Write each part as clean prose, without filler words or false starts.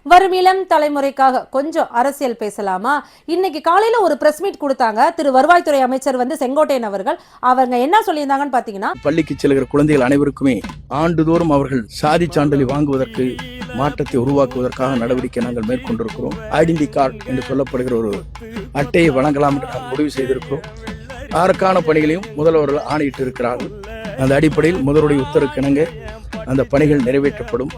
வரும் இளம் தலைமுறைக்காக கொஞ்சம் அரசியல் பேசலாமா? இன்னைக்கு காலையில ஒரு பிரஸ் மீட் கொடுத்தாங்க திரு வருவாய்த்துறை அமைச்சர் செங்கோட்டையன் அவர்கள். அவங்க என்ன சொல்லியிருந்தாங்கன்னு பாத்தீங்கன்னா, பள்ளிக்கு செல்கிற குழந்தைகள் அனைவருக்குமே ஆண்டுதோறும் அவர்கள் சாதி சான்றிதழ் வாங்குவதற்கு மாற்றத்தை உருவாக்குவதற்காக நடவடிக்கை நாங்கள் மேற்கொண்டிருக்கிறோம். ஐடென்டி கார்டு என்று சொல்லப்படுகிற ஒரு அட்டையை வழங்கலாம் என்று நாங்கள் முடிவு செய்திருக்கிறோம். அதற்கான பணிகளையும் முதல்வர்கள் ஆணையிட்டு இருக்கிறார்கள். அந்த அடிப்படையில் முதல்வருடைய உத்தரவுக்கு இணங்க அந்த பணிகள் நிறைவேற்றப்படும்.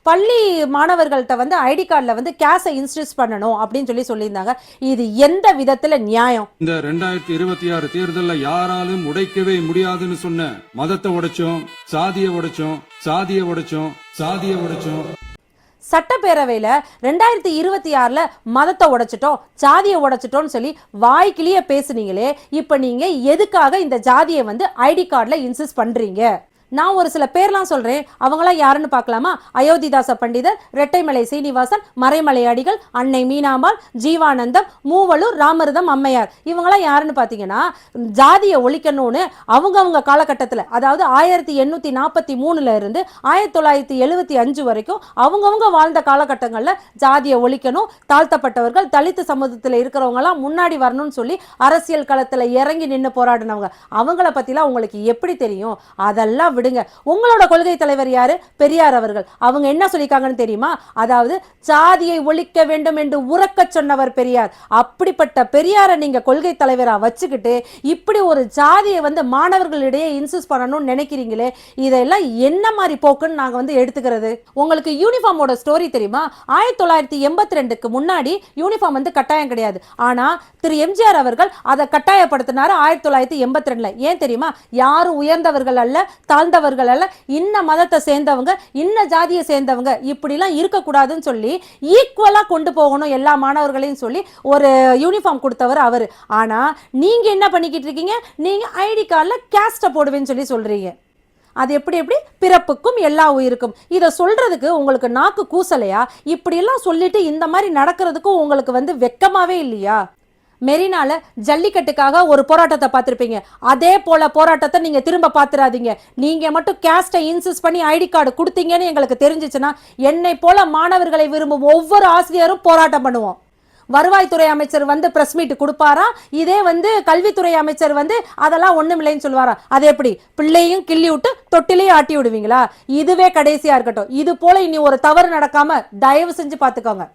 பள்ளி மாணவர்கள்ட்ட ஐடி கார்டுல கேஷை இன்ஸ்டியூட் பண்ணணும் அப்படின்னு சொல்லியிருந்தாங்க. இது எந்த விதத்துல நியாயம்? இந்த 2026 தேர்தல்ல யாராலும் உடைக்கவே முடியாதுன்னு சொன்ன மதத்தை உடைச்சோம், சாதியை உடைச்சோம், சாதியை உடைச்சோம், சாதியை உடைச்சோம். சட்டப்பேரவையில 2026ல மதத்தை உடைச்சிட்டோம், ஜாதியை உடைச்சிட்டோம்னு சொல்லி வாய்க்கிலேயே பேசுனீங்களே, இப்ப நீங்க எதுக்காக இந்த ஜாதியை ஐடி கார்டுல இன்சிஸ்ட் பண்றீங்க? நான் ஒரு சில பேர்லாம் சொல்றேன், அவங்களாம் யாருன்னு பார்க்கலாமா? அயோத்திதாச பண்டிதர், ரெட்டைமலை சீனிவாசன், மறைமலை அடிகள், அன்னை மீனாம்பாள், ஜீவானந்தம், மூவலூர் ராமருதம் அம்மையார், இவங்களாம் யாருன்னு பார்த்தீங்கன்னா ஜாதியை ஒழிக்கணும்னு அவங்கவுங்க காலகட்டத்தில், அதாவது 1843 இருந்து 1975 வரைக்கும் அவங்கவுங்க வாழ்ந்த காலகட்டங்களில் ஜாதியை ஒழிக்கணும், தாழ்த்தப்பட்டவர்கள் தலித்து சமூகத்தில் இருக்கிறவங்கலாம் முன்னாடி வரணும்னு சொல்லி அரசியல் களத்தில் இறங்கி நின்று போராடினவங்க. அவங்கள பற்றிலாம் உங்களுக்கு எப்படி தெரியும்? அதெல்லாம் விடுங்க. உங்களோட கொள்கை தலைவர் யாரு? பெரியார் அவர்கள். அவங்க என்ன சொல்லிருக்காங்கன்னு தெரியுமா? அதாவது சாதியை ஒழிக்க வேண்டும் என்று உறக்க சொன்னவர் பெரியார். அப்படிப்பட்ட பெரியாரை நீங்க கொள்கை தலைவரா வச்சுக்கிட்டு இப்படி ஒரு ஜாதியை மாணவர்களிடையே இன்சிஸ்ட் பண்ணணும்னு நினைக்கிறீங்களே, இதெல்லாம் என்ன மாதிரி போக்குன்னு நாங்க எடுத்துக்கிறது? உங்களுக்கு யூனிஃபார்மோட ஸ்டோரி தெரியுமா? 1982க்கு முன்னாடி யூனிஃபார்ம் கட்டாயம் கிடையாது. ஆனா திரு எம்ஜிஆர் அவர்கள் அதை கட்டாயப்படுத்தினாரு 1982ல. ஏன் தெரியுமா? யாரும் உயர்ந்தவர்கள் அல்ல, தாழ்ந்தவர்கள் அல்ல, இன்ன மதத்தை சேர்ந்தவங்க, இன்ன ஜாதியை சேர்ந்தவங்க, இப்படிலாம் இருக்கக்கூடாதுன்னு சொல்லி ஈக்குவலா கொண்டு போகணும் எல்லா மாணவர்களையும் சொல்லி ஒரு யூனிஃபார்ம் கொடுத்தவர் அவரு. ஆனா நீங்க என்ன பண்ணிக்கிட்டு இருக்கீங்க? நீங்க ஐடி கார்டுல கேஸ்ட போடுவேன்னு சொல்லி சொல்றீங்க. அது எப்படி பிறப்புக்கும் எல்லா உயிருக்கும். இதை சொல்றதுக்கு உங்களுக்கு நாக்கு கூசலையா? இப்படி எல்லாம் சொல்லிட்டு இந்த மாதிரி நடக்கிறதுக்கும் உங்களுக்கு வெக்கமாவே இல்லையா? மெரினால ஜல்லிக்கட்டுக்காக ஒரு போராட்டத்தை பார்த்திருப்பீங்க. அதே போல போராட்டத்தை நீங்க திரும்ப பார்த்துறாதீங்க. நீங்க மட்டும் கேஸ்டை இன்சிஸ்ட் பண்ணி ஐடி கார்டு கொடுத்தீங்கன்னு எங்களுக்கு தெரிஞ்சிச்சுன்னா என்னை போல மாணவர்களை விரும்பும் ஒவ்வொரு ஆசிரியரும் போராட்டம் பண்ணுவோம். வருவாய்த்துறை அமைச்சர் பிரஸ் மீட் கொடுப்பாரா? இதே கல்வித்துறை அமைச்சர் அதெல்லாம் ஒண்ணுமில்லைன்னு சொல்லுவாரா? அது எப்படி? பிள்ளையும் கிள்ளி விட்டு தொட்டிலையும் ஆட்டி விடுவீங்களா? இதுவே கடைசியா இருக்கட்டும். இது போல இனி ஒரு தவறு நடக்காம தயவு செஞ்சு பாத்துக்கோங்க.